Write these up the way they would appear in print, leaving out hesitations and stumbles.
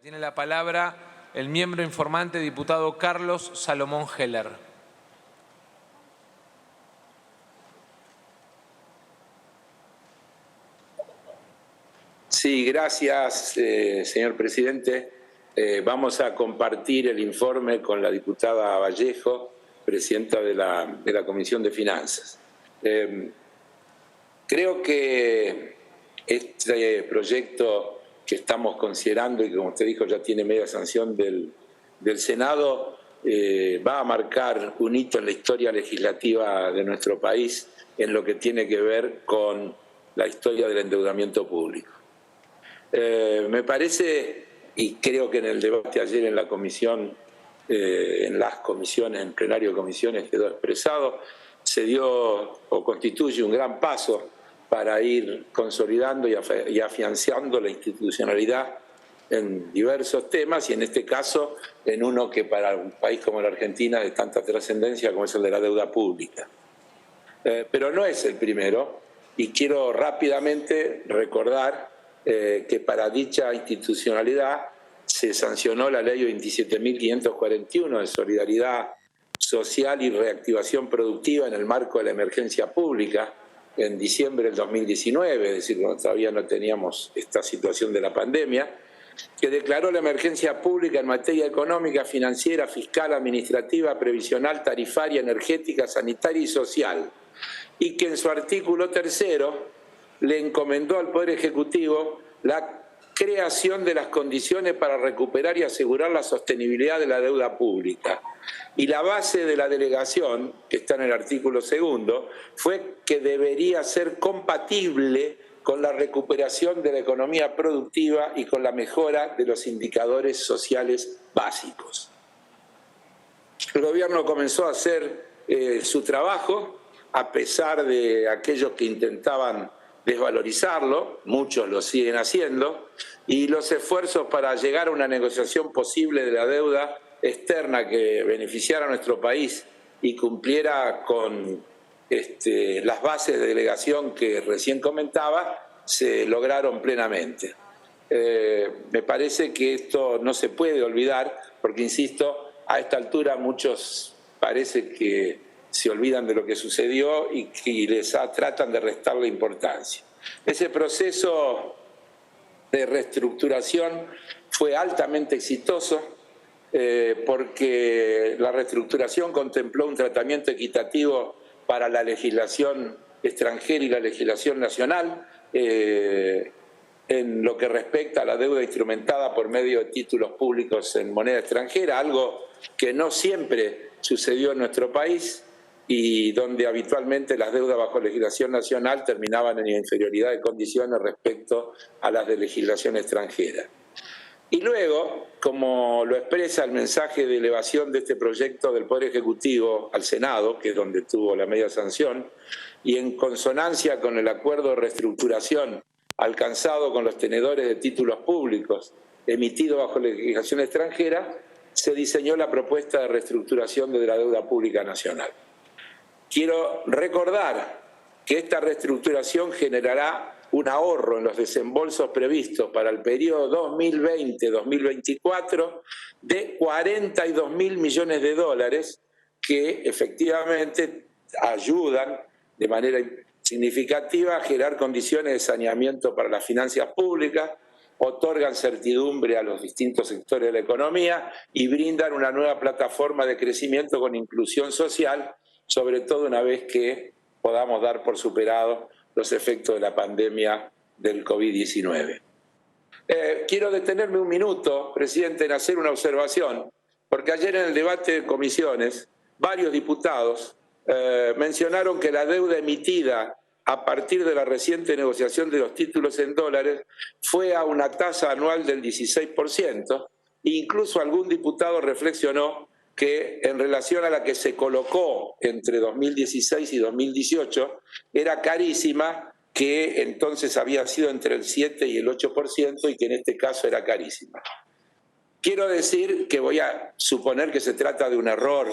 Tiene la palabra el miembro informante, diputado Carlos Salomón Heller. Sí, gracias, señor presidente. Vamos a compartir el informe con la diputada Vallejo, presidenta de la Comisión de Finanzas. Creo que este proyecto que estamos considerando y que, como usted dijo, ya tiene media sanción del Senado, va a marcar un hito en la historia legislativa de nuestro país en lo que tiene que ver con la historia del endeudamiento público. Me parece, y creo que en el debate ayer en la comisión, en las comisiones, en plenario de comisiones quedó expresado, se dio o constituye un gran paso para ir consolidando y afianzando la institucionalidad en diversos temas y en este caso en uno que para un país como la Argentina es de tanta trascendencia como es el de la deuda pública. Pero no es el primero y quiero rápidamente recordar que para dicha institucionalidad se sancionó la ley 27.541 de solidaridad social y reactivación productiva en el marco de la emergencia pública en diciembre del 2019, es decir, cuando todavía no teníamos esta situación de la pandemia, que declaró la emergencia pública en materia económica, financiera, fiscal, administrativa, previsional, tarifaria, energética, sanitaria y social, y que en su artículo 3º le encomendó al Poder Ejecutivo la creación de las condiciones para recuperar y asegurar la sostenibilidad de la deuda pública. Y la base de la delegación, que está en el artículo 2º, fue que debería ser compatible con la recuperación de la economía productiva y con la mejora de los indicadores sociales básicos. El gobierno comenzó a hacer su trabajo, a pesar de aquellos que intentaban desvalorizarlo, muchos lo siguen haciendo, y los esfuerzos para llegar a una negociación posible de la deuda externa que beneficiara a nuestro país y cumpliera con las bases de delegación que recién comentaba, se lograron plenamente. Me parece que esto no se puede olvidar, porque, insisto, a esta altura muchos parece que se olvidan de lo que sucedió y que tratan de restarle importancia. Ese proceso de reestructuración fue altamente exitoso porque la reestructuración contempló un tratamiento equitativo para la legislación extranjera y la legislación nacional en lo que respecta a la deuda instrumentada por medio de títulos públicos en moneda extranjera, algo que no siempre sucedió en nuestro país y donde habitualmente las deudas bajo legislación nacional terminaban en inferioridad de condiciones respecto a las de legislación extranjera. Y luego, como lo expresa el mensaje de elevación de este proyecto del Poder Ejecutivo al Senado, que es donde tuvo la media sanción, y en consonancia con el acuerdo de reestructuración alcanzado con los tenedores de títulos públicos emitidos bajo legislación extranjera, se diseñó la propuesta de reestructuración de la deuda pública nacional. Quiero recordar que esta reestructuración generará un ahorro en los desembolsos previstos para el periodo 2020-2024 de 42.000 millones de dólares que efectivamente ayudan de manera significativa a generar condiciones de saneamiento para las finanzas públicas, otorgan certidumbre a los distintos sectores de la economía y brindan una nueva plataforma de crecimiento con inclusión social, sobre todo una vez que podamos dar por superado los efectos de la pandemia del COVID-19. Quiero detenerme un minuto, presidente, en hacer una observación, porque ayer en el debate de comisiones varios diputados mencionaron que la deuda emitida a partir de la reciente negociación de los títulos en dólares fue a una tasa anual del 16%, e incluso algún diputado reflexionó que en relación a la que se colocó entre 2016 y 2018 era carísima, que entonces había sido entre el 7 y el 8% y que en este caso era carísima. Quiero decir que voy a suponer que se trata de un error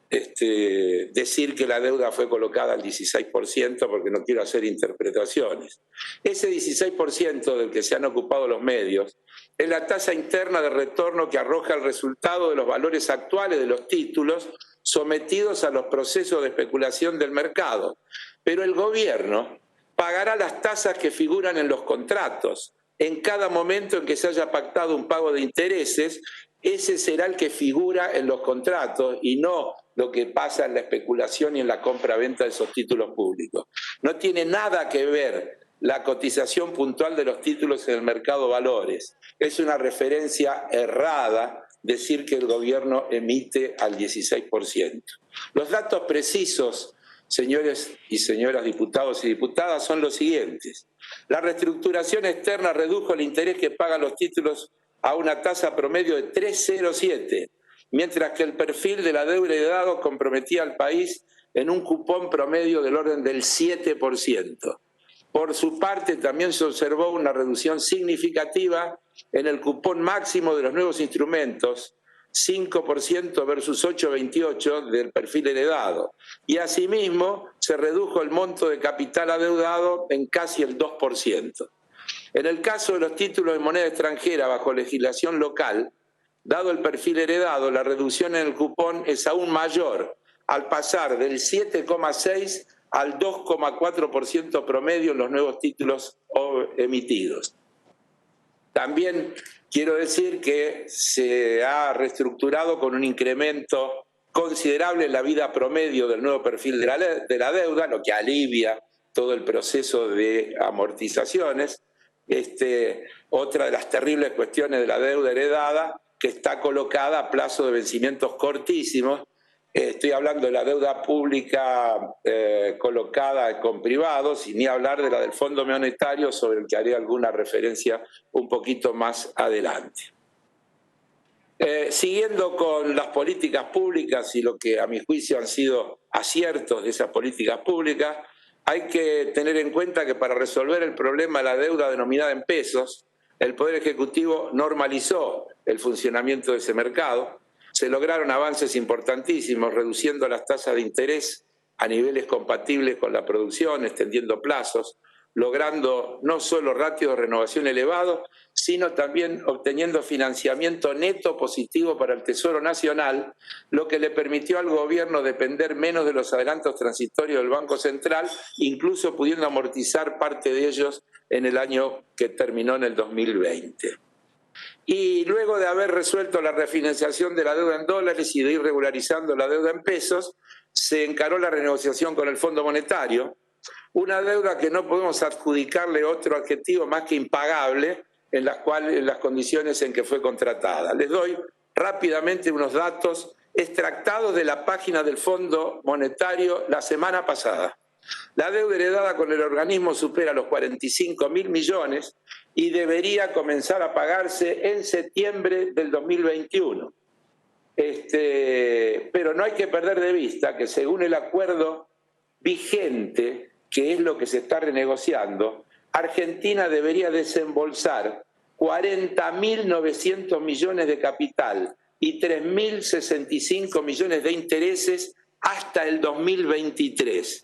decir que la deuda fue colocada al 16% porque no quiero hacer interpretaciones. Ese 16% del que se han ocupado los medios es la tasa interna de retorno que arroja el resultado de los valores actuales de los títulos sometidos a los procesos de especulación del mercado. Pero el gobierno pagará las tasas que figuran en los contratos. En cada momento en que se haya pactado un pago de intereses, ese será el que figura en los contratos y no lo que pasa en la especulación y en la compra-venta de esos títulos públicos. No tiene nada que ver la cotización puntual de los títulos en el mercado de valores. Es una referencia errada decir que el gobierno emite al 16%. Los datos precisos, señores y señoras diputados y diputadas, son los siguientes. La reestructuración externa redujo el interés que pagan los títulos a una tasa promedio de 3,07, mientras que el perfil de la deuda heredado comprometía al país en un cupón promedio del orden del 7%. Por su parte, también se observó una reducción significativa en el cupón máximo de los nuevos instrumentos, 5% versus 8,28 del perfil heredado. Y asimismo, se redujo el monto de capital adeudado en casi el 2%. En el caso de los títulos de moneda extranjera bajo legislación local, dado el perfil heredado, la reducción en el cupón es aún mayor, al pasar del 7,6 al 2,4% promedio en los nuevos títulos emitidos. También quiero decir que se ha reestructurado con un incremento considerable en la vida promedio del nuevo perfil de la deuda, lo que alivia todo el proceso de amortizaciones. Otra de las terribles cuestiones de la deuda heredada, que está colocada a plazo de vencimientos cortísimos. Estoy hablando de la deuda pública colocada con privados y ni hablar de la del Fondo Monetario, sobre el que haré alguna referencia un poquito más adelante. Siguiendo con las políticas públicas y lo que a mi juicio han sido aciertos de esas políticas públicas, hay que tener en cuenta que para resolver el problema de la deuda denominada en pesos, el Poder Ejecutivo normalizó el funcionamiento de ese mercado. Se lograron avances importantísimos, reduciendo las tasas de interés a niveles compatibles con la producción, extendiendo plazos, logrando no solo ratios de renovación elevados, sino también obteniendo financiamiento neto positivo para el Tesoro Nacional, lo que le permitió al gobierno depender menos de los adelantos transitorios del Banco Central, incluso pudiendo amortizar parte de ellos en el año que terminó en el 2020. Y luego de haber resuelto la refinanciación de la deuda en dólares y de ir regularizando la deuda en pesos, se encaró la renegociación con el Fondo Monetario, una deuda que no podemos adjudicarle otro adjetivo más que impagable en las condiciones en que fue contratada. Les doy rápidamente unos datos extractados de la página del Fondo Monetario la semana pasada. La deuda heredada con el organismo supera los 45.000 millones y debería comenzar a pagarse en septiembre del 2021. Pero no hay que perder de vista que según el acuerdo vigente, que es lo que se está renegociando, Argentina debería desembolsar 40.900 millones de capital y 3.065 millones de intereses hasta el 2023.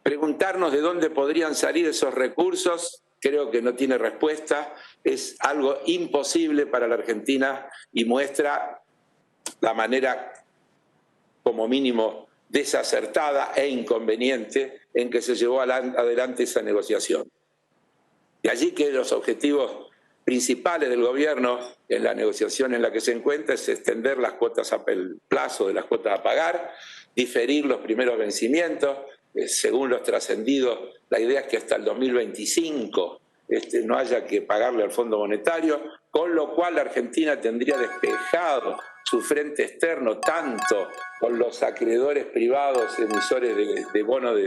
Preguntarnos de dónde podrían salir esos recursos, creo que no tiene respuesta, es algo imposible para la Argentina y muestra la manera, como mínimo, desacertada e inconveniente en que se llevó adelante esa negociación. De allí que los objetivos principales del gobierno en la negociación en la que se encuentra es extender las cuotas, el plazo de las cuotas a pagar, diferir los primeros vencimientos. Según los trascendidos, la idea es que hasta el 2025 no haya que pagarle al Fondo Monetario, con lo cual la Argentina tendría despejado su frente externo tanto con los acreedores privados, emisores de bonos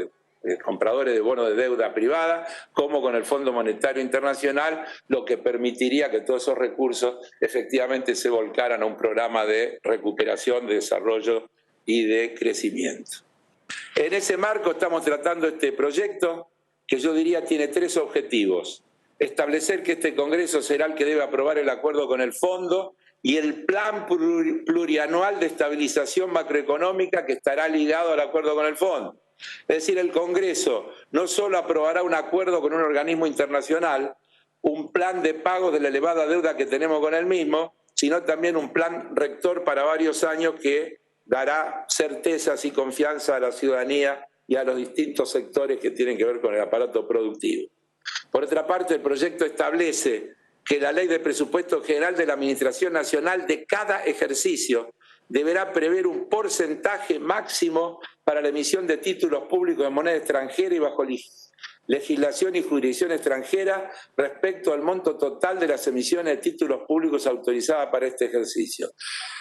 compradores de bonos de deuda privada, como con el Fondo Monetario Internacional, lo que permitiría que todos esos recursos efectivamente se volcaran a un programa de recuperación, de desarrollo y de crecimiento. En ese marco estamos tratando este proyecto que yo diría tiene tres objetivos. Establecer que este Congreso será el que debe aprobar el acuerdo con el Fondo y el plan plurianual de estabilización macroeconómica que estará ligado al acuerdo con el fondo. Es decir, el Congreso no solo aprobará un acuerdo con un organismo internacional, un plan de pago de la elevada deuda que tenemos con el mismo, sino también un plan rector para varios años que dará certezas y confianza a la ciudadanía y a los distintos sectores que tienen que ver con el aparato productivo. Por otra parte, el proyecto establece que la Ley de Presupuesto General de la Administración Nacional de cada ejercicio deberá prever un porcentaje máximo para la emisión de títulos públicos de moneda extranjera y bajo legislación y jurisdicción extranjera respecto al monto total de las emisiones de títulos públicos autorizadas para este ejercicio.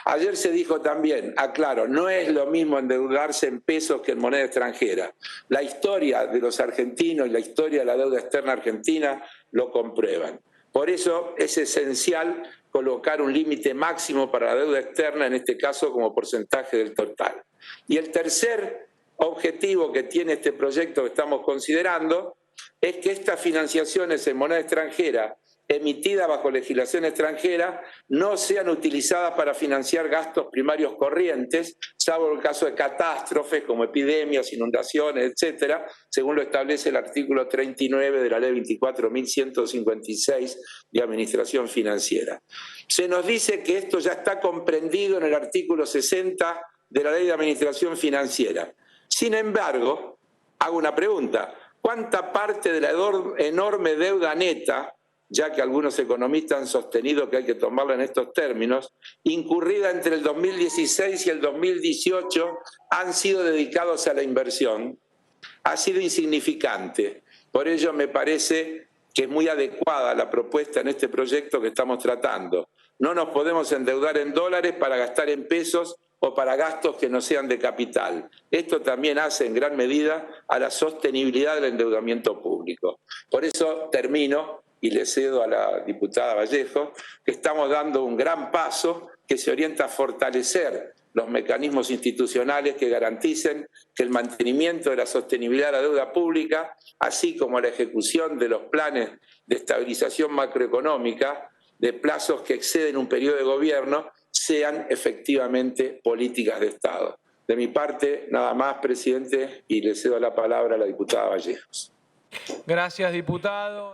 Ayer se dijo también, aclaro, no es lo mismo endeudarse en pesos que en moneda extranjera. La historia de los argentinos y la historia de la deuda externa argentina lo comprueban. Por eso es esencial colocar un límite máximo para la deuda externa, en este caso como porcentaje del total. Y el tercer objetivo que tiene este proyecto que estamos considerando es que estas financiaciones en moneda extranjera emitidas bajo legislación extranjera no sean utilizadas para financiar gastos primarios corrientes, salvo el caso de catástrofes como epidemias, inundaciones, etcétera, según lo establece el artículo 39 de la Ley 24.156 de Administración Financiera. Se nos dice que esto ya está comprendido en el artículo 60 de la Ley de Administración Financiera. Sin embargo, hago una pregunta: ¿cuánta parte de la enorme deuda neta, ya que algunos economistas han sostenido que hay que tomarla en estos términos, incurrida entre el 2016 y el 2018, han sido dedicados a la inversión? Ha sido insignificante. Por ello me parece que es muy adecuada la propuesta en este proyecto que estamos tratando. No nos podemos endeudar en dólares para gastar en pesos o para gastos que no sean de capital. Esto también hace en gran medida a la sostenibilidad del endeudamiento público. Por eso termino y le cedo a la diputada Vallejo que estamos dando un gran paso que se orienta a fortalecer los mecanismos institucionales que garanticen que el mantenimiento de la sostenibilidad de la deuda pública, así como la ejecución de los planes de estabilización macroeconómica de plazos que exceden un periodo de gobierno, sean efectivamente políticas de Estado. De mi parte, nada más, presidente, y le cedo la palabra a la diputada Vallejos. Gracias, diputado.